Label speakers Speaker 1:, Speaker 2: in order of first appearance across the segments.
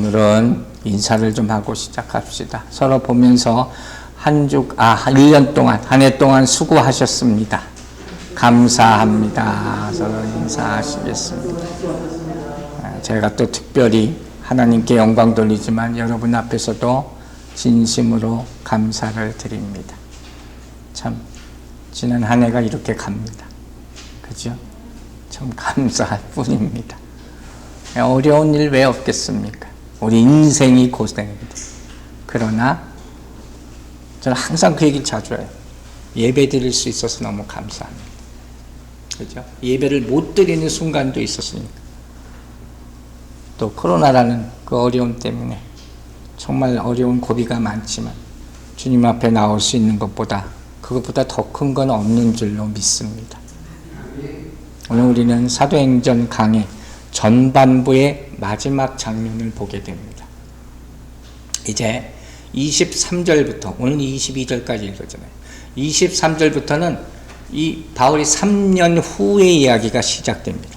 Speaker 1: 오늘은 인사를 좀 하고 시작합시다. 서로 보면서 1년 동안, 한 해 동안 수고하셨습니다. 감사합니다. 서로 인사하시겠습니다. 제가 또 특별히 하나님께 영광 돌리지만 여러분 앞에서도 진심으로 감사를 드립니다. 참 지난 한 해가 이렇게 갑니다. 그죠? 참 감사할 뿐입니다. 어려운 일 왜 없겠습니까? 우리 인생이 고생입니다. 그러나 저는 항상 그 얘기를 자주 해요. 예배 드릴 수 있어서 너무 감사합니다. 그죠? 예배를 못 드리는 순간도 있었으니까. 또 코로나라는 그 어려움 때문에 정말 어려운 고비가 많지만 주님 앞에 나올 수 있는 것보다 그것보다 더 큰 건 없는 줄로 믿습니다. 오늘 우리는 사도행전 강의 전반부의 마지막 장면을 보게 됩니다. 이제 23절부터 오늘 22절까지 읽었잖아요. 23절부터는 이 바울이 3년 후의 이야기가 시작됩니다.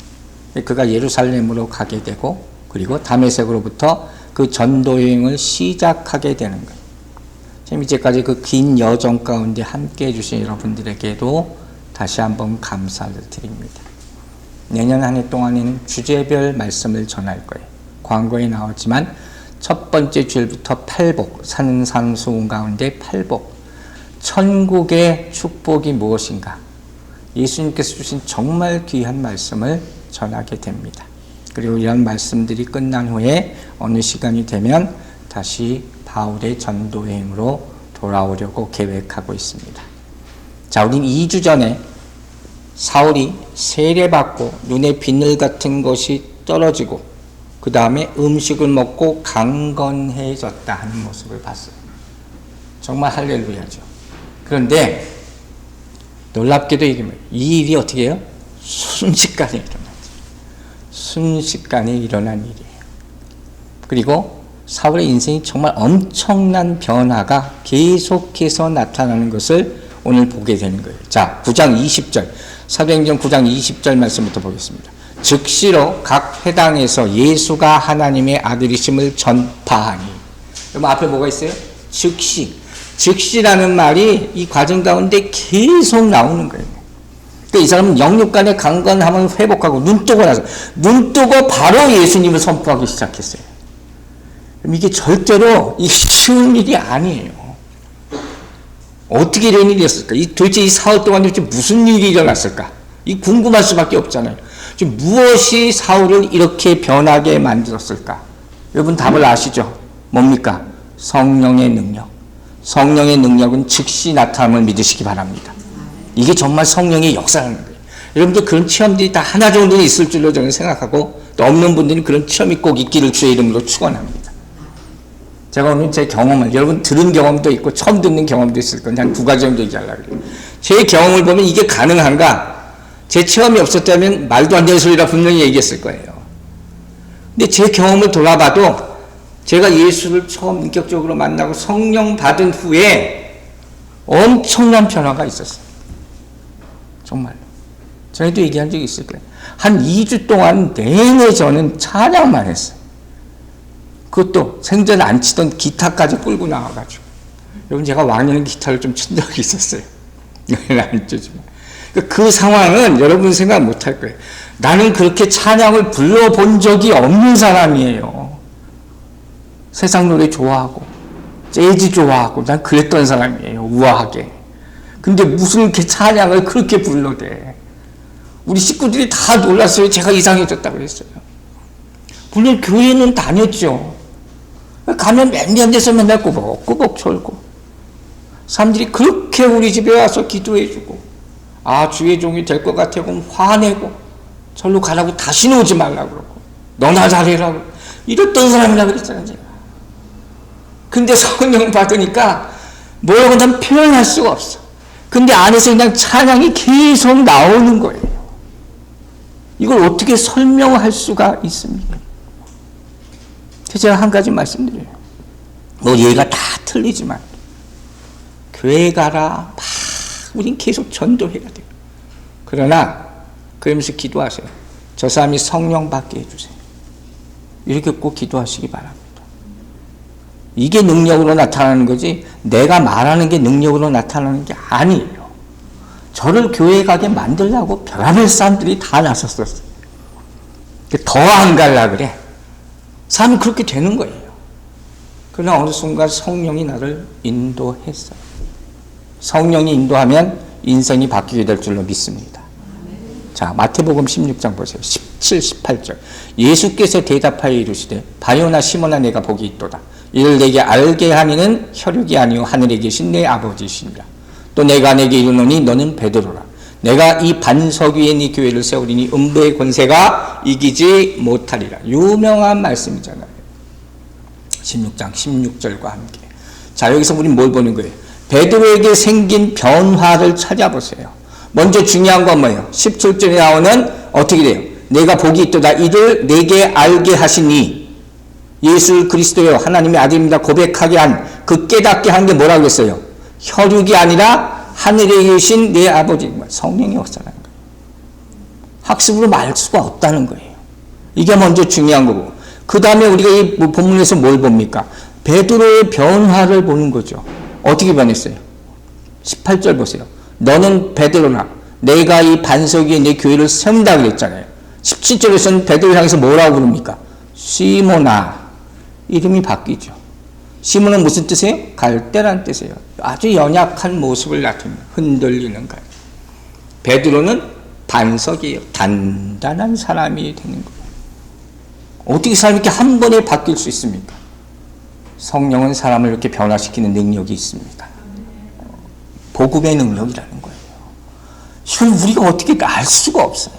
Speaker 1: 그가 예루살렘으로 가게 되고 그리고 다메섹으로부터 그 전도 여행을 시작하게 되는 거예요. 지금 이제까지 그 긴 여정 가운데 함께 해주신 여러분들에게도 다시 한번 감사를 드립니다. 내년 한 해 동안에는 주제별 말씀을 전할 거예요. 광고에 나왔지만 첫 번째 주일부터 팔복, 산상수훈 가운데 팔복, 천국의 축복이 무엇인가, 예수님께서 주신 정말 귀한 말씀을 전하게 됩니다. 그리고 이런 말씀들이 끝난 후에 어느 시간이 되면 다시 바울의 전도여행으로 돌아오려고 계획하고 있습니다. 자, 우린 2주 전에 사울이 세례받고 눈에 비늘 같은 것이 떨어지고 그 다음에 음식을 먹고 강건해졌다 하는 모습을 봤어요. 정말 할렐루야죠. 그런데 놀랍게도 이 일이 어떻게 해요? 순식간에 일어났죠. 순식간에 일어난 일이에요. 그리고 사울의 인생이 정말 엄청난 변화가 계속해서 나타나는 것을 오늘 보게 되는 거예요. 자, 9장 20절, 사도행전 9장 20절 말씀부터 보겠습니다. 즉시로 각 회당에서 예수가 하나님의 아들이심을 전파하니. 여러분 앞에 뭐가 있어요? 즉시. 즉시라는 말이 이 과정 가운데 계속 나오는 거예요. 그러니까 이 사람은 영육간의 강건함을 회복하고 눈 뜨고 바로 예수님을 선포하기 시작했어요. 그럼 이게 절대로 쉬운 일이 아니에요. 어떻게 이런 일이 있었을까? 도대체 이 사흘 동안 도대체 무슨 일이 일어났을까? 이 궁금할 수밖에 없잖아요. 지금 무엇이 사울을 이렇게 변하게 만들었을까? 여러분 답을 아시죠? 뭡니까? 성령의 능력. 성령의 능력은 즉시 나타남을 믿으시기 바랍니다. 이게 정말 성령의 역사라는 거예요. 여러분들 그런 체험들이 다 하나 정도는 있을 줄로 저는 생각하고 또 없는 분들은 그런 체험이 꼭 있기를 주의 이름으로 축원합니다. 제가 오늘 제 경험을, 여러분 들은 경험도 있고 처음 듣는 경험도 있을 건데 한 2가지 정도 얘기하려고 그래요. 제 경험을 보면 이게 가능한가? 제 체험이 없었다면 말도 안 되는 소리라 분명히 얘기했을 거예요. 근데 제 경험을 돌아봐도 제가 예수를 처음 인격적으로 만나고 성령 받은 후에 엄청난 변화가 있었어요. 정말로. 전에도 얘기한 적이 있을 거예요. 한 2주 동안 내내 저는 찬양만 했어요. 그것도 생전 안 치던 기타까지 끌고 나와가지고. 여러분 제가 왕년에 기타를 좀 친 적이 있었어요. 안 치지만. 그 상황은 여러분 생각 못할 거예요. 나는 그렇게 찬양을 불러본 적이 없는 사람이에요. 세상 노래 좋아하고 재즈 좋아하고 난 그랬던 사람이에요. 우아하게. 근데 무슨 이렇게 찬양을 그렇게 불러대. 우리 식구들이 다 놀랐어요. 제가 이상해졌다고 그랬어요. 물론 교회는 다녔죠. 가면 몇 년 돼서 맨날 꾸벅꾸벅 졸고 사람들이 그렇게 우리 집에 와서 기도해주고 아 주의 종이 될 것 같아 그럼 화내고 절로 가라고 다시는 오지 말라고 그러고 너나 잘해라고 이랬던 사람이라 그랬잖아요. 제가. 근데 성령 받으니까 뭐라고 난 표현할 수가 없어. 근데 안에서 그냥 찬양이 계속 나오는 거예요. 이걸 어떻게 설명할 수가 있습니까? 제가 한 가지 말씀드려요. 뭐 얘가 다 틀리지만 교회 가라 막 우린 계속 전도해야 돼요. 그러나 그러면서 기도하세요. 저 사람이 성령 받게 해주세요. 이렇게 꼭 기도하시기 바랍니다. 이게 능력으로 나타나는 거지 내가 말하는 게 능력으로 나타나는 게 아니에요. 저를 교회 가게 만들려고 별의별 사람들이 다 나섰었어요. 더 안 갈라 그래. 사람이 그렇게 되는 거예요. 그러나 어느 순간 성령이 나를 인도했어요. 성령이 인도하면 인생이 바뀌게 될 줄로 믿습니다. 자, 마태복음 16장 보세요. 17, 18절. 예수께서 대답하여 이르시되 바요나 시몬아 내가 복이 있도다. 이를 내게 알게 하니는 혈육이 아니요 하늘에 계신 내 아버지시니라. 또 내가 내게 이르노니 너는 베드로라. 내가 이 반석 위에 네 교회를 세우리니 음부의 권세가 이기지 못하리라. 유명한 말씀이잖아요. 16장 16절과 함께. 자, 여기서 우리 뭘 보는 거예요? 베드로에게 생긴 변화를 찾아보세요. 먼저 중요한 건 뭐예요? 17절에 나오는 어떻게 돼요? 내가 복이 있도다. 이를 내게 알게 하시니 예수 그리스도여 하나님의 아들입니다 고백하게 한 그 깨닫게 한 게 뭐라고 했어요? 혈육이 아니라 하늘에 계신 내 아버지, 성령의 역사라는 거예요. 학습으로 말 수가 없다는 거예요. 이게 먼저 중요한 거고, 그 다음에 우리가 이 본문에서 뭘 봅니까? 베드로의 변화를 보는 거죠. 어떻게 변했어요? 18절 보세요. 너는 베드로라. 내가 이 반석 위에 내 교회를 세운다 그랬잖아요. 17절에서는 베드로 향해서 뭐라고 부릅니까? 시몬아. 이름이 바뀌죠. 시몬은 무슨 뜻이에요? 갈대란 뜻이에요. 아주 연약한 모습을 나타냅니다. 흔들리는 갈. 베드로는 반석이에요. 단단한 사람이 되는 거예요. 어떻게 사람이 이렇게 한 번에 바뀔 수 있습니까? 성령은 사람을 이렇게 변화시키는 능력이 있습니다. 복음의 능력이라는 거예요. 이건 우리가 어떻게 알 수가 없어요.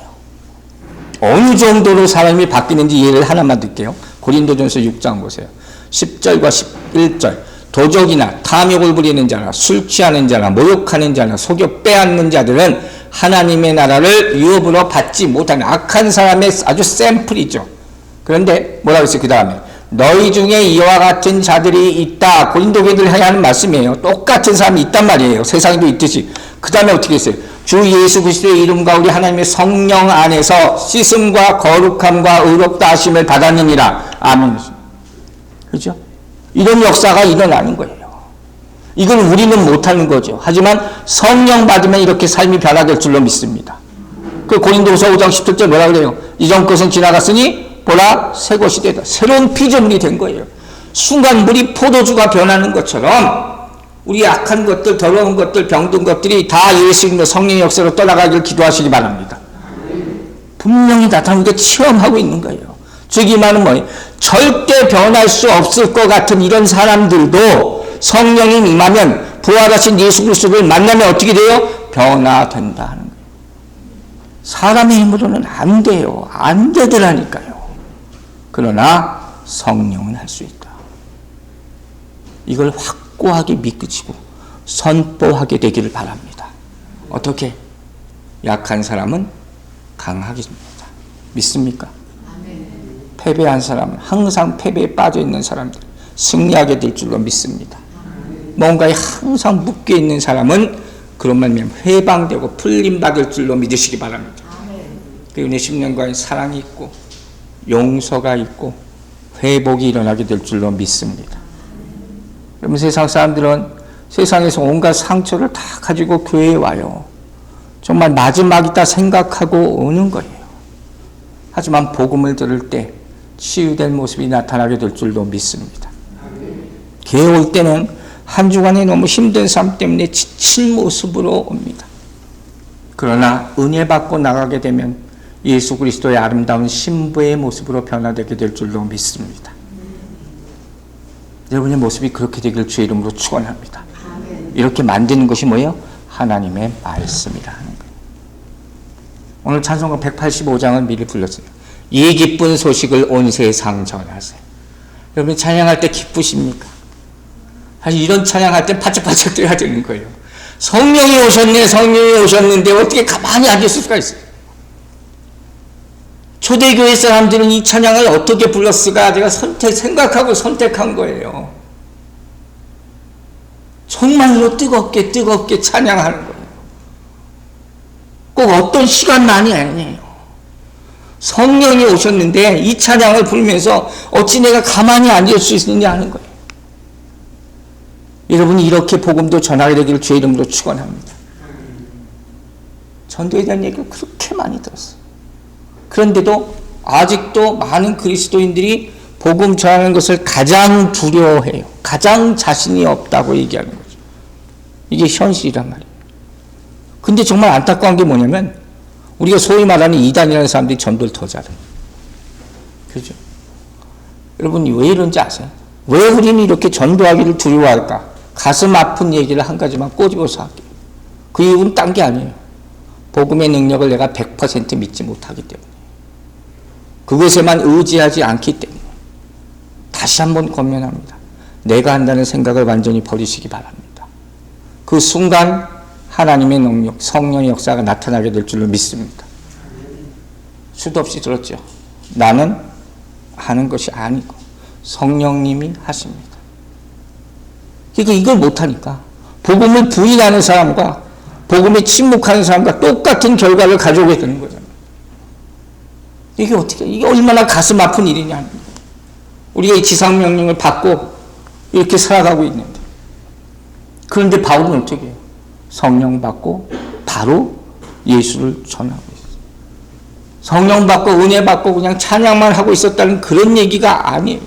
Speaker 1: 어느 정도로 사람이 바뀌는지 예를 하나만 들게요. 고린도전서 6장 보세요. 10절과 11절. 도적이나 탐욕을 부리는 자나 술 취하는 자나 모욕하는 자나 속여 빼앗는 자들은 하나님의 나라를 유업으로 받지 못하는 악한 사람의 아주 샘플이죠. 그런데 뭐라고 했어요? 그 다음에 너희 중에 이와 같은 자들이 있다. 고린도 교회를 향해 하는 말씀이에요. 똑같은 사람이 있단 말이에요. 세상에도 있듯이. 그 다음에 어떻게 했어요? 주 예수 그리스도의 이름과 우리 하나님의 성령 안에서 씻음과 거룩함과 의롭다 하심을 받았느니라. 아멘. 그렇죠? 이런 역사가 일어나는 거예요. 이건 우리는 못하는 거죠. 하지만 성령 받으면 이렇게 삶이 변화될 줄로 믿습니다. 그 고린도후서 5장 17절 뭐라 그래요? 이전 것은 지나갔으니 보라 새 것이 되다. 새로운 피조물이 된 거예요. 순간 물이 포도주가 변하는 것처럼 우리 악한 것들, 더러운 것들, 병든 것들이 다 예수님의 성령의 역사로 떠나가길 기도하시기 바랍니다. 분명히 나타나는 게 체험하고 있는 거예요. 즉 이 말은 뭐예요? 절대 변할 수 없을 것 같은 이런 사람들도 성령이 임하면 부활하신 예수 그리스도를 만나면 어떻게 돼요? 변화된다 하는 거예요. 사람의 힘으로는 안 돼요. 안 되더라니까요. 그러나 성령은 할 수 있다. 이걸 확고하게 믿으시고 선포하게 되기를 바랍니다. 어떻게? 약한 사람은 강하게 믿습니까? 패배한 사람은 항상 패배에 빠져있는 사람들 승리하게 될 줄로 믿습니다. 뭔가에 항상 묶여있는 사람은 그런 말이면 해방되고 풀림받을 줄로 믿으시기 바랍니다. 그 은혜 10년간의 사랑이 있고 용서가 있고 회복이 일어나게 될 줄로 믿습니다. 여러분 세상 사람들은 세상에서 온갖 상처를 다 가지고 교회에 와요. 정말 마지막이다 생각하고 오는 거예요. 하지만 복음을 들을 때 치유된 모습이 나타나게 될 줄도 믿습니다. 교회 올 때는 한 주간에 너무 힘든 삶 때문에 지친 모습으로 옵니다. 그러나 은혜 받고 나가게 되면 예수 그리스도의 아름다운 신부의 모습으로 변화되게 될 줄로 믿습니다. 여러분의 모습이 그렇게 되길 주의 이름으로 축원합니다. 이렇게 만드는 것이 뭐예요? 하나님의 말씀이라 하는 거예요. 오늘 찬송가 185장을 미리 불렀어요. 이 기쁜 소식을 온 세상 전하세요. 여러분 찬양할 때 기쁘십니까? 사실 이런 찬양할 때 바짝바짝 뛰어야 되는 거예요. 성령이 오셨네, 성령이 오셨는데 어떻게 가만히 앉아있을 수가 있어요? 초대교회 사람들은 이 찬양을 어떻게 불렀을까? 제가 생각하고 선택한 거예요. 정말로 뜨겁게 찬양하는 거예요. 꼭 어떤 시간만이 아니에요. 성령이 오셨는데 이 찬양을 부르면서 어찌 내가 가만히 앉을 수 있느냐 하는 거예요. 여러분이 이렇게 복음도 전하게 되기를 주의 이름으로 축원합니다. 전도에 대한 얘기를 그렇게 많이 들었어요. 그런데도 아직도 많은 그리스도인들이 복음 전하는 것을 가장 두려워해요. 가장 자신이 없다고 얘기하는 거죠. 이게 현실이란 말이에요. 근데 정말 안타까운 게 뭐냐면 우리가 소위 말하는 이단이라는 사람들이 전도를 더 잘해요. 그죠? 여러분이 왜 이런지 아세요? 왜 우리는 이렇게 전도하기를 두려워할까? 가슴 아픈 얘기를 한 가지만 꼬집어서 할게요. 그 이유는 딴 게 아니에요. 복음의 능력을 내가 100% 믿지 못하기 때문에. 그것에만 의지하지 않기 때문에. 다시 한번 권면합니다. 내가 한다는 생각을 완전히 버리시기 바랍니다. 그 순간 하나님의 능력, 성령의 역사가 나타나게 될 줄로 믿습니다. 수도 없이 들었죠. 나는 하는 것이 아니고 성령님이 하십니다. 그러니까 이걸 못하니까 복음을 부인하는 사람과 복음에 침묵하는 사람과 똑같은 결과를 가져오게 되는 거잖아요. 이게 얼마나 가슴 아픈 일이냐. 우리가 이 지상명령을 받고 이렇게 살아가고 있는데. 그런데 바울은 어떻게 해요? 성령 받고 바로 예수를 전하고 있어요. 성령 받고 은혜 받고 그냥 찬양만 하고 있었다는 그런 얘기가 아니에요.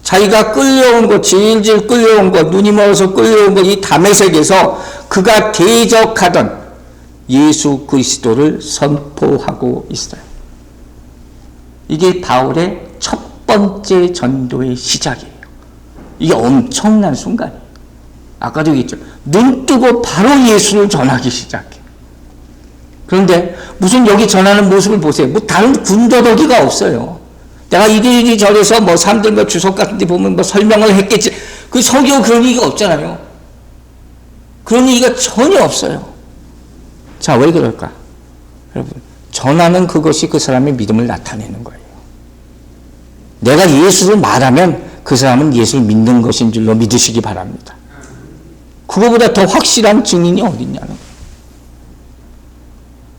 Speaker 1: 자기가 끌려온 것, 질질 끌려온 것, 눈이 멀어서 끌려온 것, 이 다메섹에서 그가 대적하던 예수 그리스도를 선포하고 있어요. 이게 바울의 첫 번째 전도의 시작이에요. 이게 엄청난 순간이에요. 아까도 얘기했죠. 눈 뜨고 바로 예수를 전하기 시작해요. 그런데 무슨 여기 전하는 모습을 보세요. 뭐 다른 군더더기가 없어요. 내가 이리저리 저래서 뭐 사람들 뭐 주석 같은 데 보면 뭐 설명을 했겠지. 그 설교 그런 얘기가 없잖아요. 그런 얘기가 전혀 없어요. 자, 왜 그럴까? 여러분, 전하는 그것이 그 사람의 믿음을 나타내는 거예요. 내가 예수를 말하면 그 사람은 예수를 믿는 것인 줄로 믿으시기 바랍니다. 그거보다 더 확실한 증인이 어딨냐는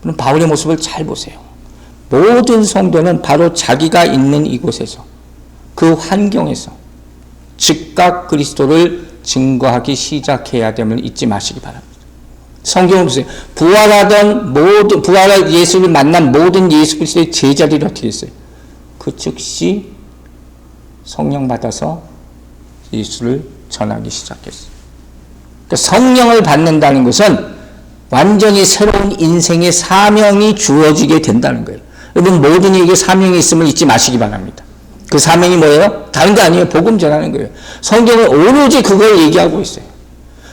Speaker 1: 거예요. 바울의 모습을 잘 보세요. 모든 성도는 바로 자기가 있는 이곳에서 그 환경에서 즉각 그리스도를 증거하기 시작해야 됨을 잊지 마시기 바랍니다. 성경을 보세요. 부활한 예수를 만난 모든 예수 그리스도의 제자들이 어떻게 했어요? 그 즉시 성령 받아서 예수를 전하기 시작했어요. 그러니까 성령을 받는다는 것은 완전히 새로운 인생의 사명이 주어지게 된다는 거예요. 여러분 모든 이에게 사명이 있음을 잊지 마시기 바랍니다. 그 사명이 뭐예요? 다른 거 아니에요. 복음 전하는 거예요. 성경은 오로지 그걸 얘기하고 있어요.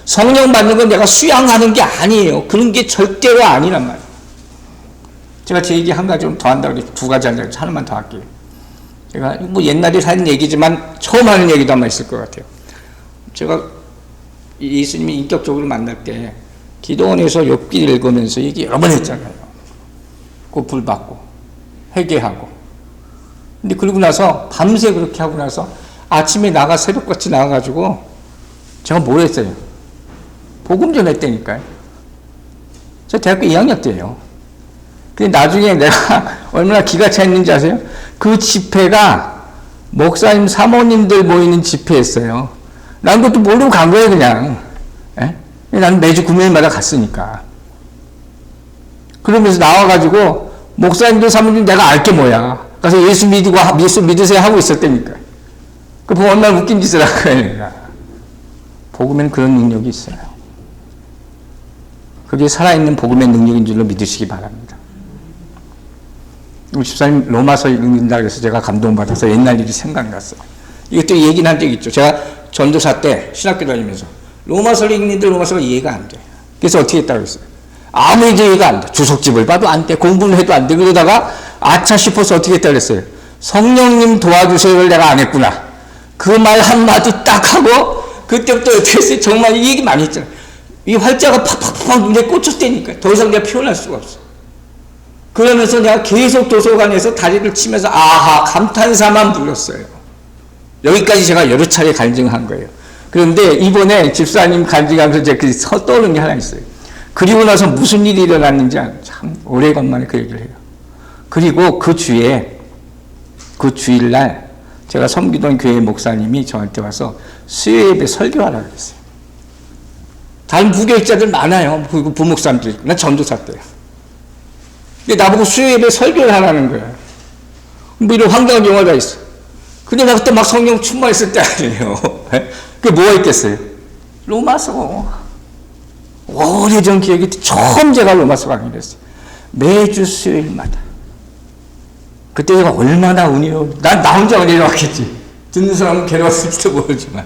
Speaker 1: 성령 받는 건 내가 수양하는 게 아니에요. 그런 게 절대로 아니란 말이에요. 제가 제 얘기 한 가지 좀 더 한다고 그래서 두 가지 하나만 더 할게요. 제가 뭐 옛날에 한 얘기지만 처음 하는 얘기도 아마 있을 것 같아요. 제가 예수님이 인격적으로 만날 때 기도원에서 욥기 읽으면서 얘기 여러 번 했잖아요. 불 받고 회개하고. 근데 그러고 나서 밤새 그렇게 하고 나서 아침에 새벽같이 나가가지고 제가 뭘 했어요? 복음 전했다니까요. 저 대학교 2학년 때예요. 근데 나중에 내가 얼마나 기가 찼는지 아세요? 그 집회가 목사님 사모님들 모이는 집회였어요. 난 그것도 모르고 간 거예요 그냥. 에? 나는 매주 금요일마다 갔으니까. 그러면서 나와가지고 목사님들 사모님 내가 알게 뭐야. 그래서 예수 믿으세요 하고 있었다니까. 그 보면 얼마나 웃긴 짓을 한 거예요. 복음에는 그런 능력이 있어요. 그게 살아있는 복음의 능력인 줄로 믿으시기 바랍니다. 우리 집사님 로마서 읽는다 그래서 제가 감동받아서 옛날 일이 생각났어요. 이것도 얘기는 한 적이 있죠. 제가 전도사 때 신학교 다니면서 로마서를 읽는데 로마서가 이해가 안 돼. 그래서 어떻게 했다고 했어요? 아무리 이해가 안 돼. 주석집을 봐도 안 돼. 공부를 해도 안 돼. 그러다가 아차 싶어서 어떻게 했다고 했어요? 성령님 도와주세요를 내가 안 했구나. 그 말 한마디 딱 하고 그때부터 어떻게 했어요? 정말 이 얘기 많이 했잖아요. 이 활자가 팍팍팍 눈에 꽂혔다니까. 더 이상 내가 표현할 수가 없어. 그러면서 내가 계속 도서관에서 다리를 치면서 아하 감탄사만 불렀어요. 여기까지 제가 여러 차례 간증한 거예요. 그런데 이번에 집사님 간증하면서 제가 떠오르는 게 하나 있어요. 그리고 나서 무슨 일이 일어났는지 참 오래간만에 그 얘기를 해요. 그리고 그 주일날 제가 섬기던 교회 목사님이 저한테 와서 수요 예배 설교하라고 그랬어요. 다른 부교육자들 많아요. 부목사님들. 난 전도사 때요. 근데 나보고 수요 예배 설교를 하라는 거예요. 뭐 이런 황당한 경우가 있어. 근데 나 그때 막 성령 충만했을 때 아니에요. 그게 뭐가 있겠어요? 로마서. 오래전 기억이 처음 제가 로마서 강의를 했어요. 매주 수요일마다. 그때 제가 얼마나 나 혼자 은혜로 왔겠지. 듣는 사람은 괴로웠을지도 모르지만.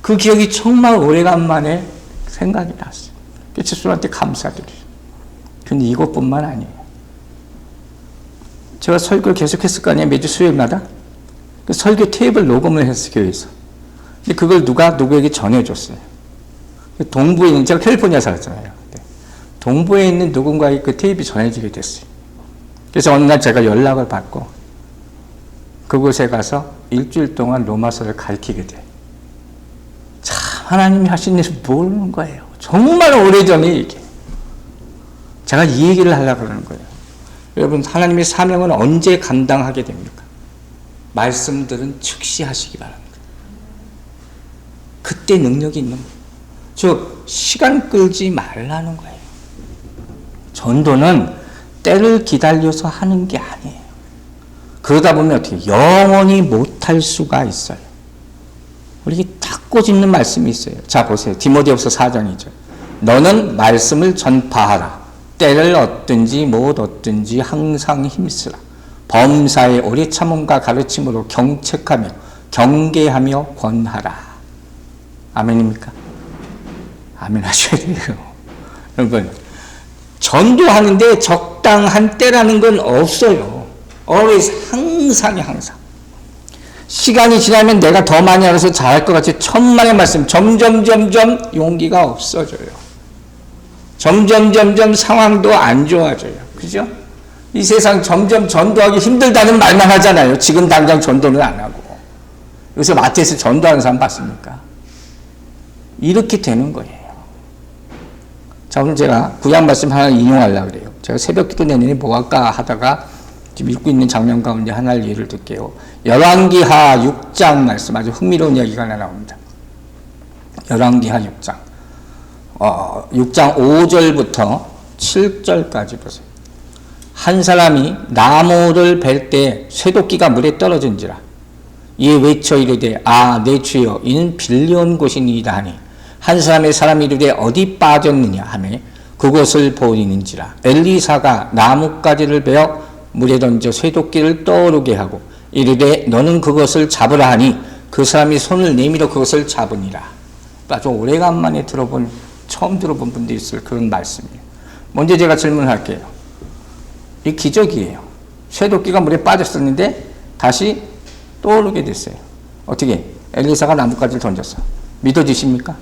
Speaker 1: 그 기억이 정말 오래간만에 생각이 났어요. 주님한테 감사드려요. 근데 이것뿐만 아니에요. 제가 설교를 계속했을 거 아니에요. 매주 수요일마다. 그 설교 테이프를 녹음을 했어요. 교회에서. 근데 그걸 누구에게 전해줬어요. 동부에 있는, 제가 캘리포니아 살았잖아요. 동부에 있는 누군가에게 그 테이프 전해지게 됐어요. 그래서 어느 날 제가 연락을 받고 그곳에 가서 일주일 동안 로마서를 가르치게 돼. 참 하나님이 하신 일을 모르는 거예요. 정말 오래전에 이게. 제가 이 얘기를 하려고 그러는 거예요. 여러분, 하나님의 사명은 언제 감당하게 됩니까? 말씀들은 즉시 하시기 바랍니다. 그때 능력이 있는 거예요. 즉 시간 끌지 말라는 거예요. 전도는 때를 기다려서 하는 게 아니에요. 그러다 보면 어떻게 영원히 못할 수가 있어요. 우리 딱 꼬집는 말씀이 있어요. 자 보세요. 디모데후서 4장이죠. 너는 말씀을 전파하라. 때를 얻든지 못 얻든지 항상 힘쓰라. 범사의 오래 참음과 가르침으로 경책하며 경계하며 권하라. 아멘입니까? 아멘 하셔야 돼요. 여러분, 전도하는데 적당한 때라는 건 없어요. always, 항상. 시간이 지나면 내가 더 많이 알아서 잘할 것 같이 천만의 말씀, 점점 용기가 없어져요. 점점 상황도 안 좋아져요. 그죠? 이 세상 점점 전도하기 힘들다는 말만 하잖아요. 지금 당장 전도는 안 하고. 요새 마트에서 전도하는 사람 봤습니까? 이렇게 되는 거예요. 자, 오늘 제가 구약 말씀 하나 인용하려고 그래요. 제가 새벽 기도 내내에 뭐 할까 하다가 지금 읽고 있는 장면 가운데 하나를 예를 들게요. 열왕기하 6장 말씀, 아주 흥미로운 이야기가 하나 나옵니다. 열왕기하 6장. 6장 5절부터 7절까지 보세요. 한 사람이 나무를 벨 때 쇠도끼가 물에 떨어진지라. 이에 외쳐 이르되 내 주여 이는 빌려온 곳이니이다 하니 한 사람이 이르되 어디 빠졌느냐 하매 그곳을 보이는지라. 엘리사가 나뭇가지를 베어 물에 던져 쇠도끼를 떠오르게 하고 이르되 너는 그것을 잡으라 하니 그 사람이 손을 내밀어 그것을 잡으니라. 아주 오래간만에 처음 들어본 분들이 있을 그런 말씀이에요. 먼저 제가 질문할게요. 이 기적이에요. 쇠도끼가 물에 빠졌었는데 다시 떠오르게 됐어요. 어떻게? 엘리사가 나뭇가지를 던졌어. 믿어지십니까?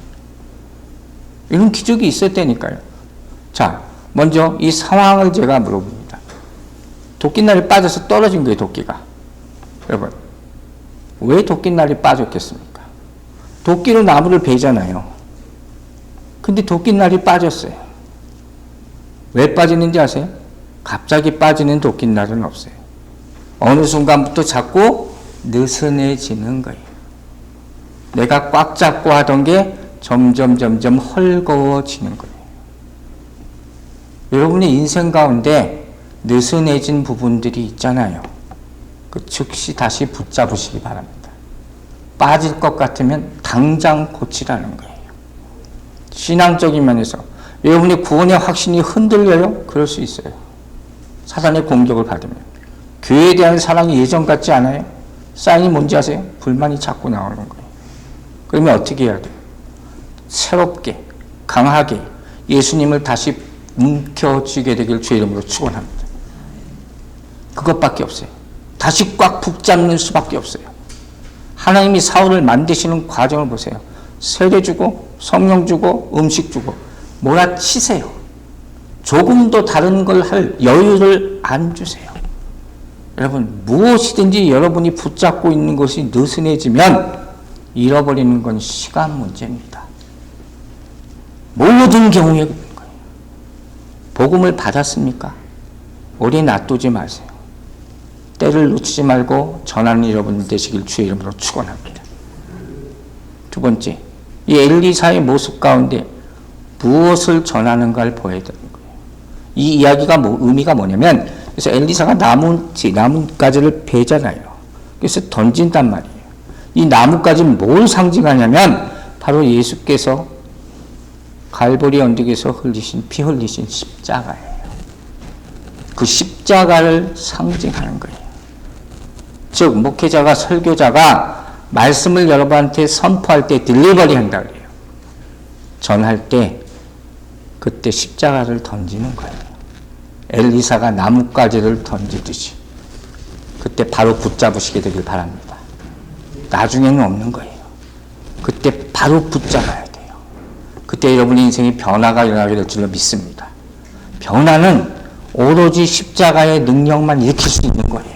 Speaker 1: 이런 기적이 있었다니까요. 자, 먼저 이 상황을 제가 물어봅니다. 도끼날이 빠져서 떨어진 거예요, 도끼가. 여러분, 왜 도끼날이 빠졌겠습니까? 도끼로 나무를 베잖아요. 근데 도끼날이 빠졌어요. 왜 빠지는지 아세요? 갑자기 빠지는 도끼날은 없어요. 어느 순간부터 자꾸 느슨해지는 거예요. 내가 꽉 잡고 하던 게 점점 헐거워지는 거예요. 여러분의 인생 가운데 느슨해진 부분들이 있잖아요. 그 즉시 다시 붙잡으시기 바랍니다. 빠질 것 같으면 당장 고치라는 거예요. 신앙적인 면에서 여러분의 구원의 확신이 흔들려요? 그럴 수 있어요. 사단의 공격을 받으면. 교회에 대한 사랑이 예전 같지 않아요? 사인이 뭔지 아세요? 불만이 자꾸 나오는 거예요. 그러면 어떻게 해야 돼요? 새롭게, 강하게 예수님을 다시 움켜쥐게 되길 주의 이름으로 축원합니다. 그것밖에 없어요. 다시 꽉 붙잡는 수밖에 없어요. 하나님이 사울을 만드시는 과정을 보세요. 세례 주고 성령 주고 음식 주고 몰아치세요. 조금도 다른 걸 할 여유를 안 주세요. 여러분, 무엇이든지 여러분이 붙잡고 있는 것이 느슨해지면 잃어버리는 건 시간 문제입니다. 모든 경우에 그런 거예요. 복음을 받았습니까? 오래 놔두지 마세요. 때를 놓치지 말고 전하는 여러분 되시길 주의 이름으로 축원합니다. 두 번째, 이 엘리사의 모습 가운데 무엇을 전하는가를 보여야 되는 거예요. 이 이야기가 의미가 뭐냐면, 그래서 엘리사가 나뭇가지를 베잖아요. 그래서 던진단 말이에요. 이 나뭇가지는 뭘 상징하냐면 바로 예수께서 갈보리 언덕에서 피 흘리신 십자가예요. 그 십자가를 상징하는 거예요. 즉 목회자가 설교자가 말씀을 여러분한테 선포할 때 딜리버리 한다 그래요. 전할 때 그때 십자가를 던지는 거예요. 엘리사가 나뭇가지를 던지듯이 그때 바로 붙잡으시게 되길 바랍니다. 나중에는 없는 거예요. 그때 바로 붙잡아야 돼요. 그때 여러분의 인생에 변화가 일어나게 될 줄로 믿습니다. 변화는 오로지 십자가의 능력만 일으킬 수 있는 거예요.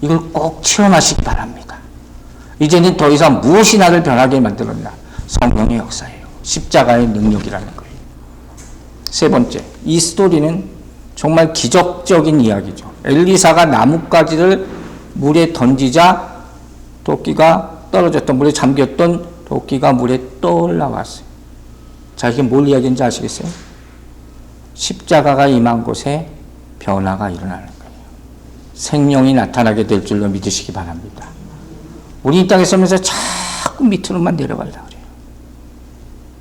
Speaker 1: 이걸 꼭 체험하시기 바랍니다. 이제는 더 이상 무엇이 나를 변하게 만들었나? 성령의 역사예요. 십자가의 능력이라는 거예요. 세 번째, 이 스토리는 정말 기적적인 이야기죠. 엘리사가 나뭇가지를 물에 던지자 도끼가 떨어졌던, 물에 잠겼던 도끼가 물에 떠올라왔어요. 자, 이게 뭘 이야기인지 아시겠어요? 십자가가 임한 곳에 변화가 일어나는 거예요. 생명이 나타나게 될 줄로 믿으시기 바랍니다. 우리 이 땅에 살면서 자꾸 밑으로만 내려가려고 그래요.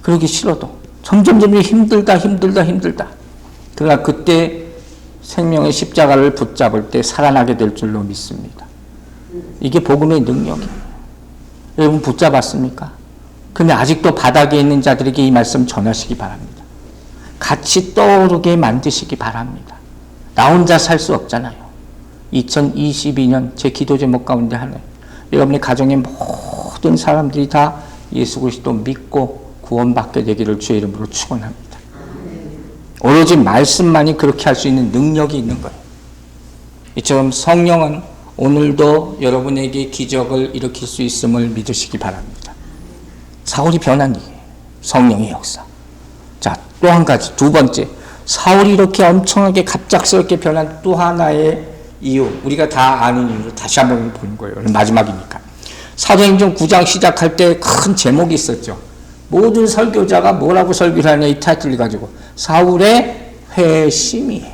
Speaker 1: 그러기 싫어도 점점 힘들다. 그러나 그때 생명의 십자가를 붙잡을 때 살아나게 될 줄로 믿습니다. 이게 복음의 능력이에요. 여러분 붙잡았습니까? 그러면 아직도 바닥에 있는 자들에게 이 말씀 전하시기 바랍니다. 같이 떠오르게 만드시기 바랍니다. 나 혼자 살 수 없잖아요. 2022년 제 기도 제목 가운데 하나예요. 여러분의 가정의 모든 사람들이 다 예수 그리스도 믿고 구원받게 되기를 주의 이름으로 축원합니다. 오로지 말씀만이 그렇게 할 수 있는 능력이 있는 거예요. 이처럼 성령은 오늘도 여러분에게 기적을 일으킬 수 있음을 믿으시기 바랍니다. 사울이 변한 이유예요. 성령의 역사. 자, 또 한 가지, 두 번째, 사울이 이렇게 엄청나게 갑작스럽게 변한 또 하나의 이유, 우리가 다 아는 이유를 다시 한번 보는 거예요. 오늘 마지막이니까. 사도행전 9장 시작할 때 큰 제목이 있었죠. 모든 설교자가 뭐라고 설교를 하냐, 이 타이틀을 가지고. 사울의 회심이에요.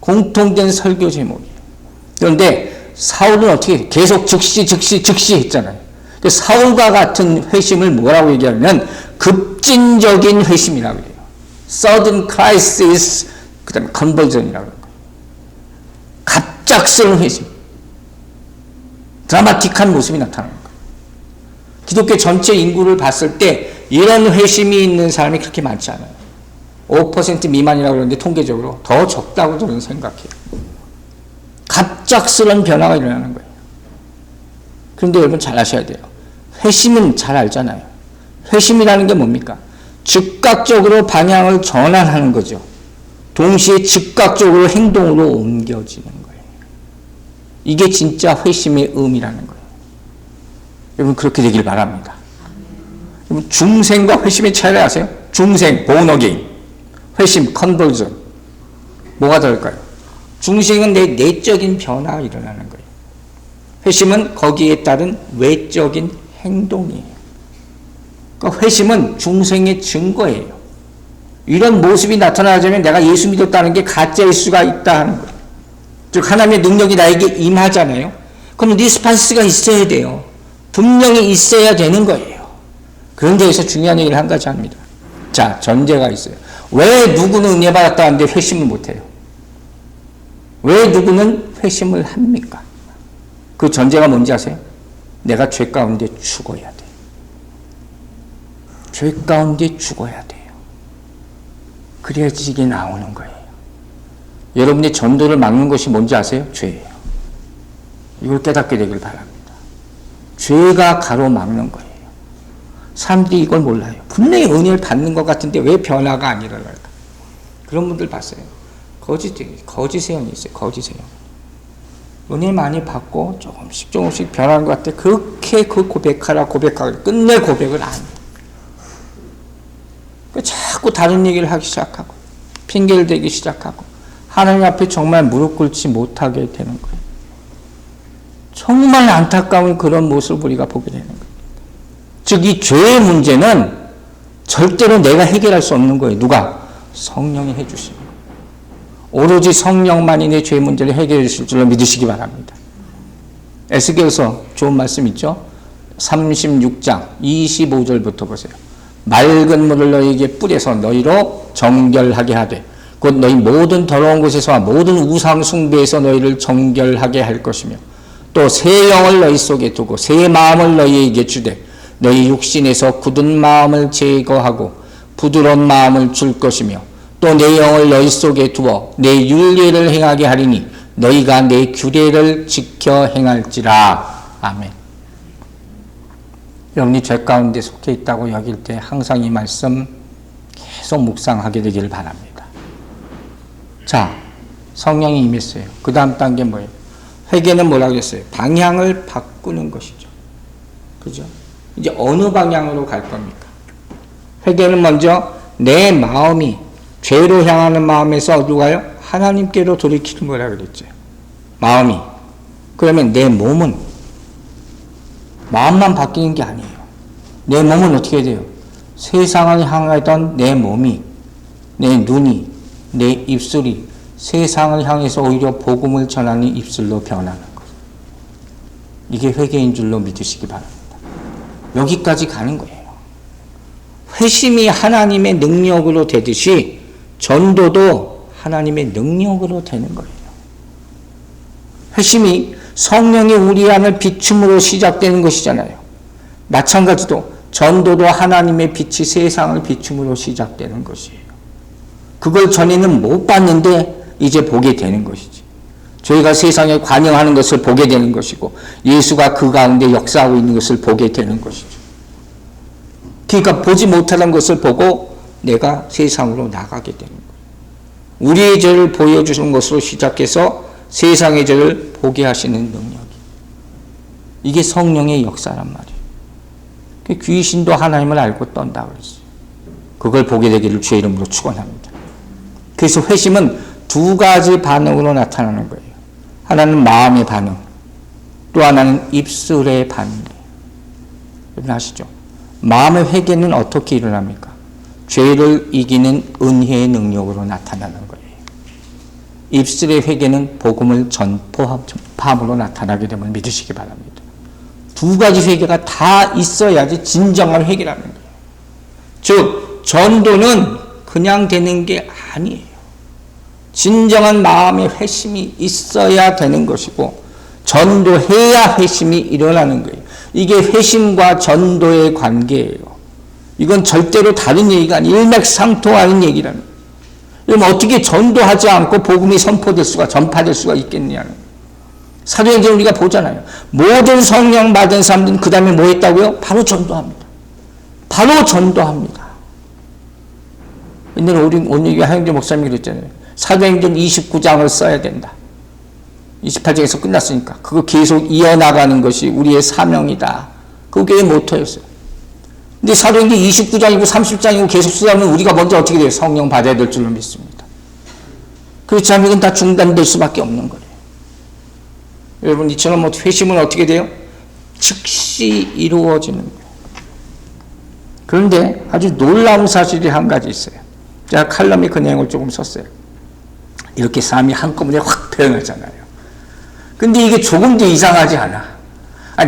Speaker 1: 공통된 설교 제목이에요. 그런데 사울은 어떻게 계속 즉시 했잖아요. 사울과 같은 회심을 뭐라고 얘기하면 급진적인 회심이라고 해요. Sudden crisis, 그 다음에 conversion이라고 해요. 갑작스러운 회심. 드라마틱한 모습이 나타나는 거예요. 기독교 전체 인구를 봤을 때 이런 회심이 있는 사람이 그렇게 많지 않아요. 5% 미만이라고 그러는데 통계적으로 더 적다고 저는 생각해요. 갑작스러운 변화가 일어나는 거예요. 그런데 여러분 잘 아셔야 돼요. 회심은 잘 알잖아요. 회심이라는 게 뭡니까? 즉각적으로 방향을 전환하는 거죠. 동시에 즉각적으로 행동으로 옮겨지는 거예요. 이게 진짜 회심의 의미라는 거예요. 여러분 그렇게 되길 바랍니다. 여러분 중생과 회심의 차이를 아세요? 중생, born again. 회심, conversion. 뭐가 다를까요? 중생은 내 내적인 변화가 일어나는 거예요. 회심은 거기에 따른 외적인 행동이에요. 그러니까 회심은 중생의 증거예요. 이런 모습이 나타나자면 내가 예수 믿었다는 게 가짜일 수가 있다 하는 거예요. 즉 하나님의 능력이 나에게 임하잖아요. 그럼 리스판스가 있어야 돼요. 분명히 있어야 되는 거예요. 그런 데에서 중요한 얘기를 한 가지 합니다. 자, 전제가 있어요. 왜 누구는 은혜 받았다 하는데 회심을 못해요? 왜 누구는 회심을 합니까? 그 전제가 뭔지 아세요? 내가 죄 가운데 죽어야 돼. 죄 가운데 죽어야 돼요. 그래야지 이게 나오는 거예요. 여러분의 전도를 막는 것이 뭔지 아세요? 죄예요. 이걸 깨닫게 되길 바랍니다. 죄가 가로막는 거예요. 사람들이 이걸 몰라요. 분명히 은혜를 받는 것 같은데 왜 변화가 안 일어날까? 그런 분들 봤어요. 거짓 세연이 있어요. 거짓 세연. 은혜 많이 받고 조금씩 변하는 것 같아. 그렇게 그 고백하라 끝내 고백을 안 해요. 자꾸 다른 얘기를 하기 시작하고 핑계를 대기 시작하고 하나님 앞에 정말 무릎 꿇지 못하게 되는 거예요. 정말 안타까운 그런 모습을 우리가 보게 되는 거예요. 즉, 이 죄의 문제는 절대로 내가 해결할 수 없는 거예요. 누가? 성령이 해주시는 거예요. 오로지 성령만이 내 죄의 문제를 해결해 주실 줄로 믿으시기 바랍니다. 에스겔서 좋은 말씀 있죠? 36장 25절부터 보세요. 맑은 물을 너희에게 뿌려서 너희로 정결하게 하되 곧 너희 모든 더러운 곳에서와 모든 우상 숭배에서 너희를 정결하게 할 것이며 또 새 영을 너희 속에 두고 새 마음을 너희에게 주되 너희 육신에서 굳은 마음을 제거하고 부드러운 마음을 줄 것이며 또 내 영을 너희 속에 두어 내 율례를 행하게 하리니 너희가 내 규례를 지켜 행할지라. 아멘. 여러분이 죄 가운데 속해 있다고 여길 때 항상 이 말씀 계속 묵상하게 되기를 바랍니다. 자, 성령이 임했어요. 그 다음 단계 뭐예요? 회개는 뭐라고 했어요? 방향을 바꾸는 것이죠. 그죠? 이제 어느 방향으로 갈 겁니까? 회개는 먼저 내 마음이 죄로 향하는 마음에서 어디로 가요? 하나님께로 돌이키는 거라 그랬죠. 마음이. 그러면 내 몸은 마음만 바뀌는 게 아니에요. 내 몸은 어떻게 돼요? 세상을 향하던 내 몸이, 내 눈이, 내 입술이 세상을 향해서 오히려 복음을 전하는 입술로 변하는 거예요. 이게 회개인 줄로 믿으시기 바랍니다. 여기까지 가는 거예요. 회심이 하나님의 능력으로 되듯이 전도도 하나님의 능력으로 되는 거예요. 회심이 성령이 우리 안을 비춤으로 시작되는 것이잖아요. 마찬가지로 전도도 하나님의 빛이 세상을 비춤으로 시작되는 것이에요. 그걸 전에는 못 봤는데 이제 보게 되는 것이지. 저희가 세상에 관영하는 것을 보게 되는 것이고 예수가 그 가운데 역사하고 있는 것을 보게 되는 것이죠. 그러니까 보지 못하는 것을 보고 내가 세상으로 나가게 되는 거예요. 우리의 죄를 보여주시는 것으로 시작해서 세상의 죄를 보게 하시는 능력이. 이게 성령의 역사란 말이에요. 귀신도 하나님을 알고 떤다 그랬어요. 그걸 보게 되기를 주의 이름으로 축원합니다. 그래서 회심은 두 가지 반응으로 나타나는 거예요. 하나는 마음의 반응, 또 하나는 입술의 반응이에요. 여러분 아시죠? 마음의 회개는 어떻게 일어납니까? 죄를 이기는 은혜의 능력으로 나타나는 거예요. 입술의 회개는 복음을 전포함으로 나타나게 됨을 믿으시기 바랍니다. 두 가지 회개가 다 있어야지 진정한 회개라는 거예요. 즉 전도는 그냥 되는 게 아니에요. 진정한 마음의 회심이 있어야 되는 것이고 전도해야 회심이 일어나는 거예요. 이게 회심과 전도의 관계예요. 이건 절대로 다른 얘기가 아니에요. 일맥상통하는 얘기라는 거예요. 그럼 어떻게 전도하지 않고 복음이 선포될 수가, 전파될 수가 있겠냐는 거예요. 사도행전 우리가 보잖아요. 모든 성령 받은 사람들은 그 다음에 뭐 했다고요? 바로 전도합니다. 바로 전도합니다. 옛날에 오늘 하영재 목사님이 그랬잖아요. 사도행전 29장을 써야 된다. 28장에서 끝났으니까 그거 계속 이어나가는 것이 우리의 사명이다. 그게 모토였어요. 근데 사도행전 29장이고 30장이고 계속 쓰다면 우리가 먼저 어떻게 돼요? 성령 받아야 될 줄로 믿습니다. 그렇지 않으면 이건 다 중단될 수밖에 없는 거예요. 여러분 이처럼 회심은 어떻게 돼요? 즉시 이루어지는 거예요. 그런데 아주 놀라운 사실이 한 가지 있어요. 제가 칼럼에 그 내용을 조금 썼어요. 이렇게 삶이 한꺼번에 확 변하잖아요. 근데 이게 조금도 이상하지 않아.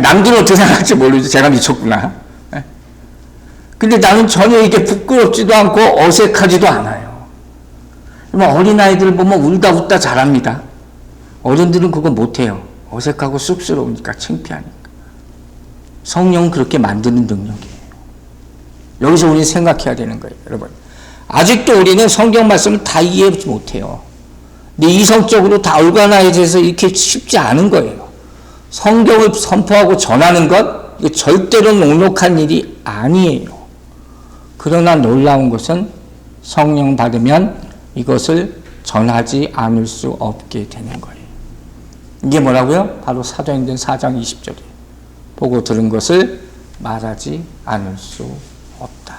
Speaker 1: 남들은 어떻게 생각할지 모르죠. 제가 미쳤구나. 근데 나는 전혀 이게 부끄럽지도 않고 어색하지도 않아요. 어린아이들 보면 울다 웃다 잘합니다. 어른들은 그거 못해요. 어색하고 쑥스러우니까 창피하니까. 성령은 그렇게 만드는 능력이에요. 여기서 우리는 생각해야 되는 거예요. 여러분 아직도 우리는 성경 말씀을 다 이해하지 못해요. 근데 이성적으로 다 얼간화해서 이렇게 쉽지 않은 거예요. 성경을 선포하고 전하는 것 이거 절대로 녹록한 일이 아니에요. 그러나 놀라운 것은 성령 받으면 이것을 전하지 않을 수 없게 되는 거예요. 이게 뭐라고요? 바로 사도행전 4장 20절에 보고 들은 것을 말하지 않을 수 없다.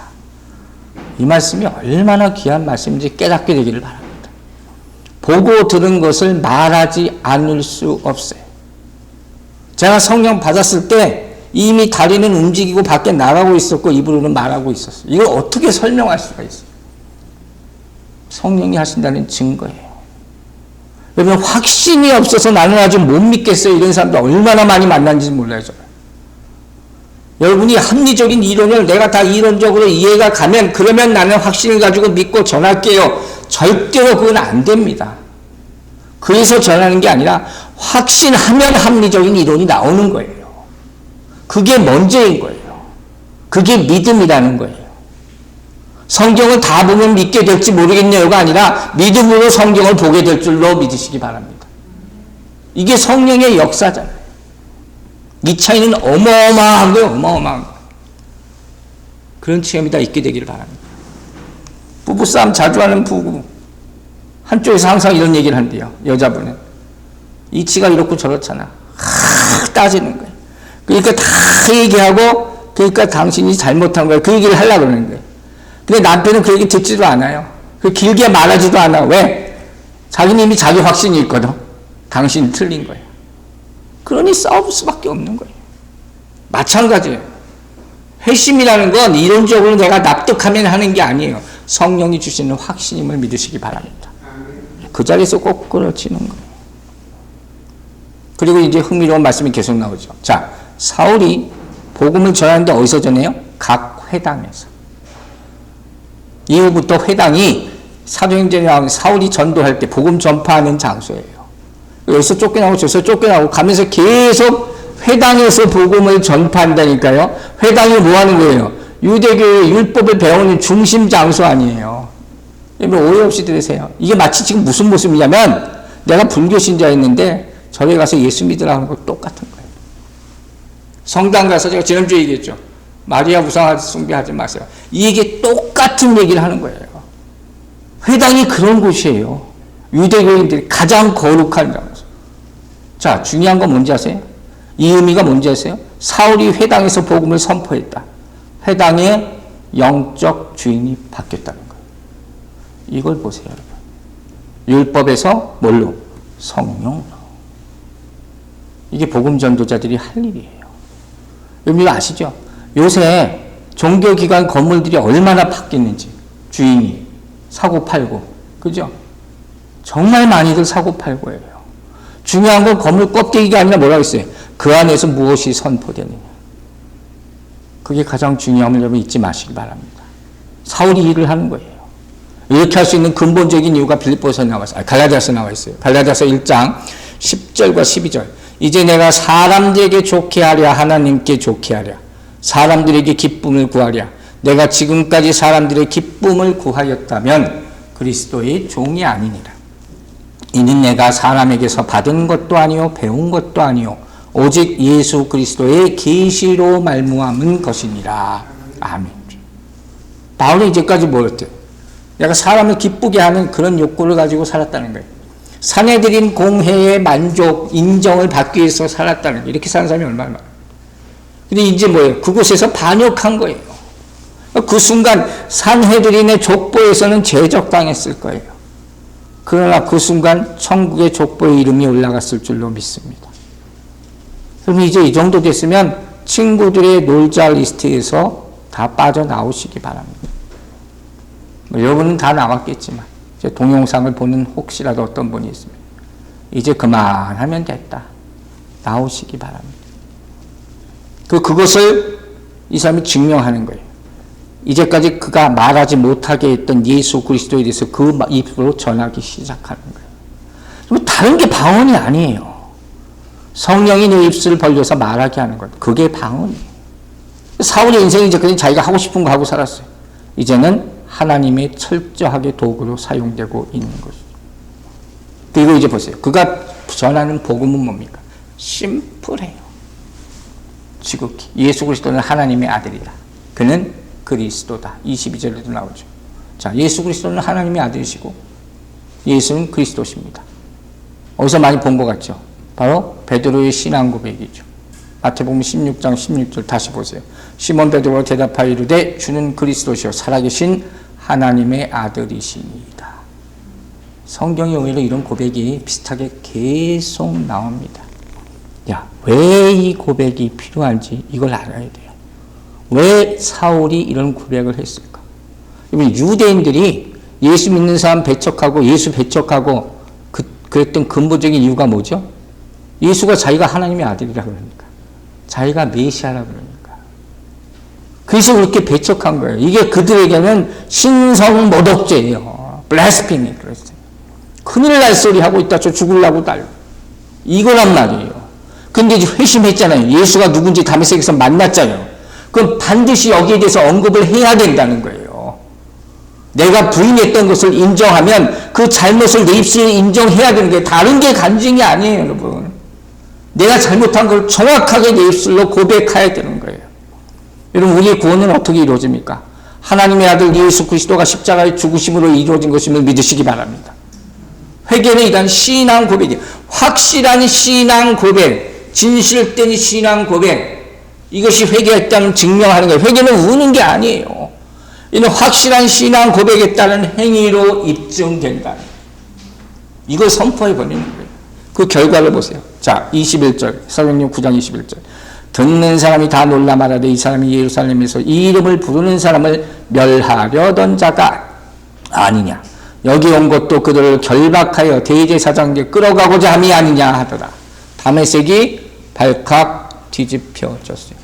Speaker 1: 이 말씀이 얼마나 귀한 말씀인지 깨닫게 되기를 바랍니다. 보고 들은 것을 말하지 않을 수 없어요. 제가 성령 받았을 때 이미 다리는 움직이고 밖에 나가고 있었고 입으로는 말하고 있었어요. 이걸 어떻게 설명할 수가 있어요? 성령이 하신다는 증거예요. 여러분, 확신이 없어서 나는 아직 못 믿겠어요. 이런 사람들 얼마나 많이 만난지 몰라요. 여러분이 합리적인 이론을 내가 다 이론적으로 이해가 가면 그러면 나는 확신을 가지고 믿고 전할게요. 절대로 그건 안 됩니다. 그래서 전하는 게 아니라 확신하면 합리적인 이론이 나오는 거예요. 그게 먼저인 거예요. 그게 믿음이라는 거예요. 성경을 다 보면 믿게 될지 모르겠네요가 아니라 믿음으로 성경을 보게 될 줄로 믿으시기 바랍니다. 이게 성령의 역사잖아요. 이 차이는 어마어마한 거예요. 어마어마한 거예요. 그런 체험이 다 있게 되기를 바랍니다. 부부싸움 자주 하는 부부 한쪽에서 항상 이런 얘기를 한대요. 여자분은 이치가 이렇고 저렇잖아. 따지는 거예요. 그러니까 다 얘기하고 그러니까 당신이 잘못한 거야. 그 얘기를 하려고 그러는 거예요. 근데 남편은 그 얘기 듣지도 않아요. 그 길게 말하지도 않아. 왜? 자기는 이미 자기 확신이 있거든. 당신이 틀린 거예요. 그러니 싸울 수밖에 없는 거예요. 마찬가지예요. 회심이라는 건 이론적으로 내가 납득하면 하는 게 아니에요. 성령이 주시는 확신임을 믿으시기 바랍니다. 그 자리에서 꼭 끊어지는 거예요. 그리고 이제 흥미로운 말씀이 계속 나오죠. 자, 사울이 복음을 전하는데 어디서 전해요? 각 회당에서. 이후부터 회당이 사도행전에 나오는 사울이 전도할 때 복음 전파하는 장소예요. 여기서 쫓겨나고 저기서 쫓겨나고 가면서 계속 회당에서 복음을 전파한다니까요. 회당이 뭐 하는 거예요? 유대교의 율법을 배우는 중심 장소 아니에요. 여러분 오해 없이 들으세요. 이게 마치 지금 무슨 모습이냐면 내가 불교 신자였는데 절에 가서 예수 믿으라고 하는 거 똑같은 거예요. 성당 가서 제가 지난주에 얘기했죠. 마리아 우상 숭배하지 마세요. 이게 똑같은 얘기를 하는 거예요. 회당이 그런 곳이에요. 유대교인들이 가장 거룩한 장소. 자, 중요한 건 뭔지 아세요? 이 의미가 뭔지 아세요? 사울이 회당에서 복음을 선포했다. 회당의 영적 주인이 바뀌었다는 거예요. 이걸 보세요, 여러분. 율법에서 뭘로? 성령으로. 이게 복음 전도자들이 할 일이에요. 여러분 아시죠? 요새 종교기관 건물들이 얼마나 바뀌는지. 주인이 사고 팔고, 그죠? 정말 많이들 사고 팔고예요. 중요한 건 건물 껍데기가 아니라 뭐라고 했어요? 그 안에서 무엇이 선포되느냐. 그게 가장 중요함을 여러분 잊지 마시기 바랍니다. 사울이 일을 하는 거예요. 이렇게 할 수 있는 근본적인 이유가 빌립보서에 나와 있어요. 갈라디아서에 나와 있어요. 갈라디아서 1장 10절과 12절. 이제 내가 사람들에게 좋게 하랴 하나님께 좋게 하랴 사람들에게 기쁨을 구하랴 내가 지금까지 사람들의 기쁨을 구하였다면 그리스도의 종이 아니니라. 이는 내가 사람에게서 받은 것도 아니요 배운 것도 아니요 오직 예수 그리스도의 계시로 말미암은 것이니라. 아멘. 바울이 이제까지 뭐였대요? 내가 사람을 기쁘게 하는 그런 욕구를 가지고 살았다는 거예요. 사내들인 공회의 만족, 인정을 받기 위해서 살았다는 거예요. 이렇게 사는 사람이 얼마나 많아요. 근데 이제 뭐예요? 그곳에서 반역한 거예요. 그 순간 산헤드린의 족보에서는 제적당했을 거예요. 그러나 그 순간 천국의 족보의 이름이 올라갔을 줄로 믿습니다. 그럼 이제 이 정도 됐으면 친구들의 놀자 리스트에서 다 빠져나오시기 바랍니다. 여러분은 다 나왔겠지만 제 동영상을 보는 혹시라도 어떤 분이 있으면 이제 그만하면 됐다. 나오시기 바랍니다. 그것을 이 사람이 증명하는 거예요. 이제까지 그가 말하지 못하게 했던 예수 그리스도에 대해서 그 입으로 전하기 시작하는 거예요. 다른 게 방언이 아니에요. 성령이 내 입술을 벌려서 말하게 하는 것. 그게 방언이에요. 사울의 인생이 이제까지 자기가 하고 싶은 거 하고 살았어요. 이제는 하나님의 철저하게 도구로 사용되고 있는 것이죠. 그리고 이제 보세요. 그가 전하는 복음은 뭡니까? 심플해요. 지극히. 예수 그리스도는 하나님의 아들이다. 그는 그리스도다. 22절에도 나오죠. 자, 예수 그리스도는 하나님의 아들이시고 예수는 그리스도십니다. 어디서 많이 본 것 같죠? 바로 베드로의 신앙 고백이죠. 마태복음 16장 16절 다시 보세요. 시몬 베드로가 대답하여 이르되 주는 그리스도시요 살아계신 하나님의 아들이시니이다. 성경에 오히려 이런 고백이 비슷하게 계속 나옵니다. 야, 왜 이 고백이 필요한지 이걸 알아야 돼요. 왜 사울이 이런 고백을 했을까? 유대인들이 예수 믿는 사람 배척하고 예수 배척하고 그랬던 근본적인 이유가 뭐죠? 예수가 자기가 하나님의 아들이라 그러니까. 자기가 메시아라 그러니까. 그래서 그렇게 배척한 거예요. 이게 그들에게는 신성 모독죄예요. 블라스피미 그랬어요. 큰일 날 소리 하고 있다. 저 죽으려고 달려. 이거란 말이에요. 근데 이제 회심했잖아요. 예수가 누군지 다메섹에서 만났잖아요. 그럼 반드시 여기에 대해서 언급을 해야 된다는 거예요. 내가 부인했던 것을 인정하면 그 잘못을 내 입술에 인정해야 되는 게 다른 게 간증이 아니에요, 여러분. 내가 잘못한 걸 정확하게 내 입술로 고백해야 되는 거예요. 여러분, 우리의 구원은 어떻게 이루어집니까? 하나님의 아들 예수 그리스도가 십자가의 죽으심으로 이루어진 것임을 믿으시기 바랍니다. 회개는 일단 신앙 고백이에요. 확실한 신앙 고백, 진실된 신앙 고백, 이것이 회개했다는 증명하는 거예요. 회개는 우는 게 아니에요. 이는 확실한 신앙 고백에 따른 행위로 입증된다. 이걸 선포해 버리는 거예요. 그 결과를 보세요. 자, 21절, 사도행전 9장 21절. 듣는 사람이 다 놀라 말하되 이 사람이 예루살렘에서 이 이름을 부르는 사람을 멸하려던 자가 아니냐. 여기 온 것도 그들을 결박하여 대제사장에게 끌어가고자 함이 아니냐 하더라. 다메섹이 발칵 뒤집혀졌어요.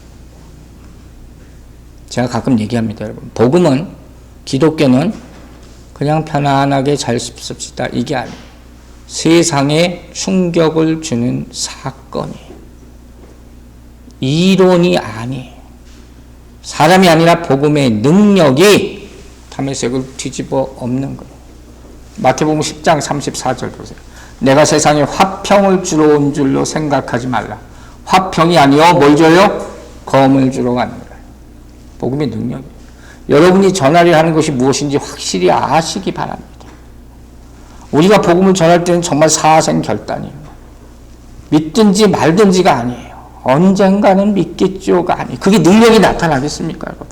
Speaker 1: 제가 가끔 얘기합니다, 여러분. 복음은, 기독교는 그냥 편안하게 잘 씁시다, 이게 아니에요. 세상에 충격을 주는 사건이에요. 이론이 아니에요. 사람이 아니라 복음의 능력이 다메섹을 뒤집어 엎는 거예요. 마태복음 10장 34절 보세요. 내가 세상에 화평을 주러 온 줄로 생각하지 말라. 화평이 아니요 뭘 줘요? 검을 주러 갑니다. 복음의 능력이에요. 여러분이 전하려 하는 것이 무엇인지 확실히 아시기 바랍니다. 우리가 복음을 전할 때는 정말 사생결단이에요. 믿든지 말든지가 아니에요. 언젠가는 믿겠죠가 아니에요. 그게 능력이 나타나겠습니까, 여러분?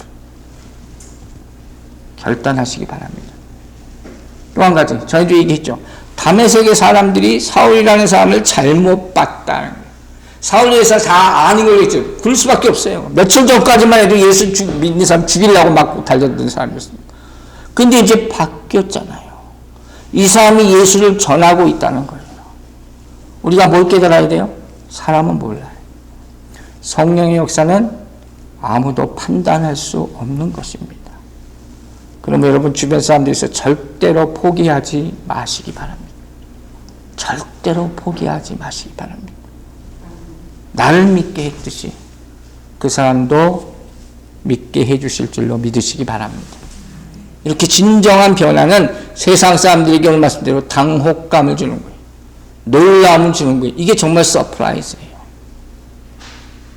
Speaker 1: 결단하시기 바랍니다. 또 한 가지, 저희도 얘기했죠. 다메섹의 사람들이 사울이라는 사람을 잘못 봤다는 거예요. 사울에서 다 아는 거겠죠. 그럴 수밖에 없어요. 며칠 전까지만 해도 예수 믿는 사람 죽이려고 막 달렸던 사람이었습니다. 근데 이제 바뀌었잖아요. 이 사람이 예수를 전하고 있다는 거예요. 우리가 뭘 깨달아야 돼요? 사람은 몰라요. 성령의 역사는 아무도 판단할 수 없는 것입니다. 그럼 여러분 주변 사람들에서 절대로 포기하지 마시기 바랍니다. 절대로 포기하지 마시기 바랍니다. 나를 믿게 했듯이 그 사람도 믿게 해주실 줄로 믿으시기 바랍니다. 이렇게 진정한 변화는 세상 사람들에게 오늘 말씀대로 당혹감을 주는 거예요. 놀라움을 주는 거예요. 이게 정말 서프라이즈예요.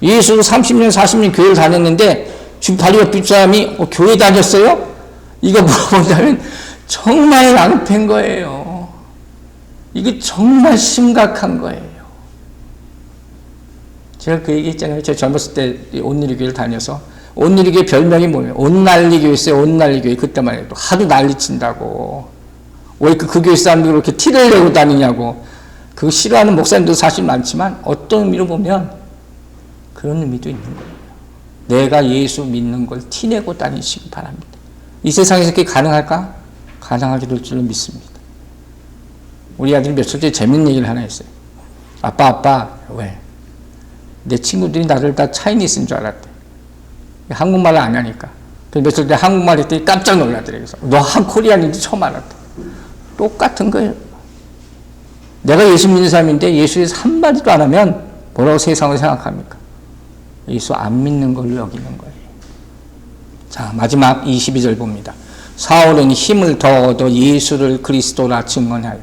Speaker 1: 예수는 30년, 40년 교회를 다녔는데 지금 바로 옆 사람이 교회 다녔어요? 이거 물어본다면 정말 낭패인 거예요. 이게 정말 심각한 거예요. 제가 그 얘기 했잖아요. 제가 젊었을 때 온누리교회를 다녀서 온누리교회 별명이 뭐예요? 온난리교회였어요. 온난리교회. 그때만 해도 하도 난리친다고. 왜 그 교회 사람들이 그렇게 티를 내고 다니냐고. 그거 싫어하는 목사님도 사실 많지만 어떤 의미로 보면 그런 의미도 있는 거예요. 내가 예수 믿는 걸 티내고 다니시기 바랍니다. 이 세상에서 그게 가능할까? 가능하게 될 줄로 믿습니다. 우리 아들이 며칠 전에 재밌는 얘기를 하나 했어요. 아빠, 왜? 내 친구들이 나를 다 차이니스인 줄 알았대. 한국말을 안 하니까. 그래서 며칠 전에 한국말 했더니 깜짝 놀라더래. 그래서 너 한코리안인지 처음 알았대. 똑같은 거예요. 내가 예수 믿는 사람인데 예수에서 한마디도 안 하면 뭐라고 세상을 생각합니까? 예수 안 믿는 걸로 여기는 거예요. 자, 마지막 22절 봅니다. 사울은 힘을 더 얻어 예수를 그리스도라 증언하여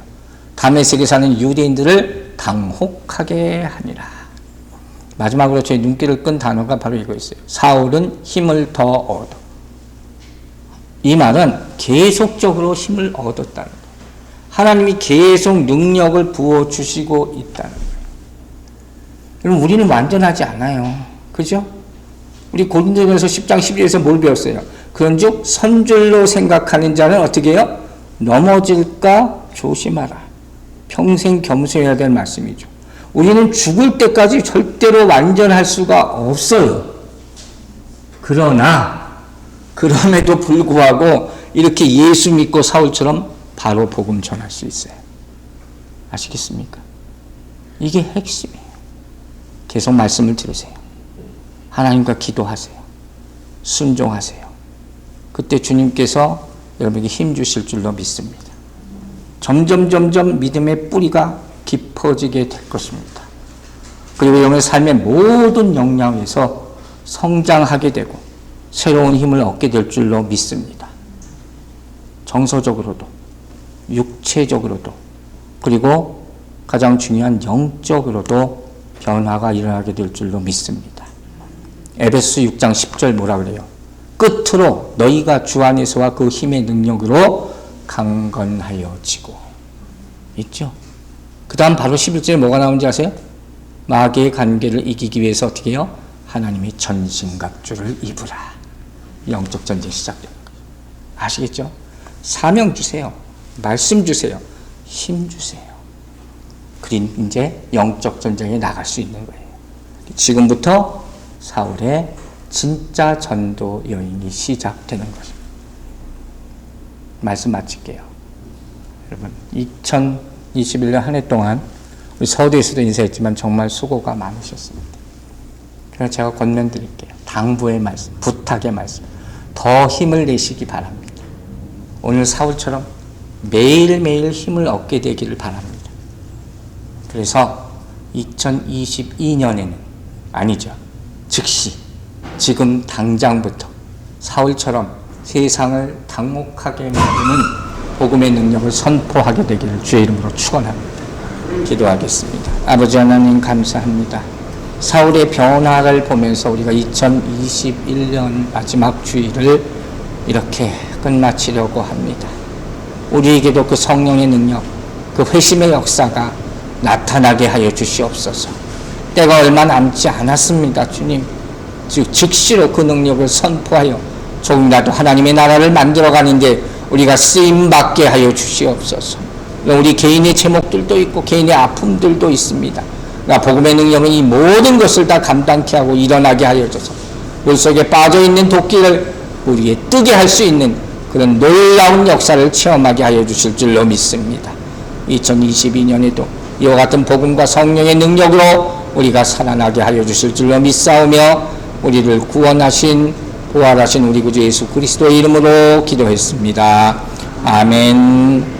Speaker 1: 다메섹에 사는 유대인들을 당혹하게 하니라. 마지막으로 제 눈길을 끈 단어가 바로 이거였어요. 사울은 힘을 더 얻어. 이 말은 계속적으로 힘을 얻었다는 거예요. 하나님이 계속 능력을 부어주시고 있다는 거예요. 그럼 우리는 완전하지 않아요. 그죠? 우리 고린도전서 10장 11절에서 뭘 배웠어요? 그런즉 선줄로 생각하는 자는 어떻게 해요? 넘어질까 조심하라. 평생 겸손해야 될 말씀이죠. 우리는 죽을 때까지 절대로 완전할 수가 없어요. 그럼에도 불구하고 이렇게 예수 믿고 사울처럼 바로 복음 전할 수 있어요. 아시겠습니까? 이게 핵심이에요. 계속 말씀을 들으세요. 하나님과 기도하세요. 순종하세요. 그때 주님께서 여러분에게 힘 주실 줄로 믿습니다. 점점 믿음의 뿌리가 깊어지게 될 것입니다. 그리고 여러분의 삶의 모든 역량에서 성장하게 되고 새로운 힘을 얻게 될 줄로 믿습니다. 정서적으로도 육체적으로도 그리고 가장 중요한 영적으로도 변화가 일어나게 될 줄로 믿습니다. 에베소 6장 10절 뭐라 그래요? 끝으로 너희가 주 안에서와 그 힘의 능력으로 강건하여지고 있죠. 그 다음 바로 11절에 뭐가 나오는지 아세요? 마귀의 관계를 이기기 위해서 어떻게 해요? 하나님의 전신갑주를 입으라. 영적 전쟁 시작돼요. 아시겠죠? 사명 주세요. 말씀 주세요. 힘 주세요. 그럼 이제 영적 전쟁에 나갈 수 있는 거예요. 지금부터 사울의 진짜 전도 여행이 시작되는 것입니다. 말씀 마칠게요. 여러분 2021년 한 해 동안 우리 서두에서도 인사했지만 정말 수고가 많으셨습니다. 그래서 제가 권면드릴게요. 당부의 말씀, 부탁의 말씀 더 힘을 내시기 바랍니다. 오늘 사울처럼 매일매일 힘을 얻게 되기를 바랍니다. 그래서 2022년에는 아니죠. 즉시 지금 당장부터 사울처럼 세상을 당혹하게 만드는 복음의 능력을 선포하게 되기를 주의 이름으로 축원합니다. 기도하겠습니다. 아버지 하나님 감사합니다. 사울의 변화를 보면서 우리가 2021년 마지막 주일을 이렇게 끝마치려고 합니다. 우리에게도 그 성령의 능력, 그 회심의 역사가 나타나게 하여 주시옵소서. 때가 얼마 남지 않았습니다. 주님, 즉시로 그 능력을 선포하여 조금이라도 하나님의 나라를 만들어가는데 우리가 쓰임받게 하여 주시옵소서. 우리 개인의 제목들도 있고 개인의 아픔들도 있습니다. 복음의 능력은 이 모든 것을 다 감당케 하고 일어나게 하여 줘서 물속에 빠져있는 도끼를 우리에 뜨게 할 수 있는 그런 놀라운 역사를 체험하게 하여 주실 줄로 믿습니다. 2022년에도 이와 같은 복음과 성령의 능력으로 우리가 살아나게 하여 주실 줄로 믿사오며 우리를 구원하신 부활하신 우리 구주 예수 그리스도의 이름으로 기도했습니다. 아멘.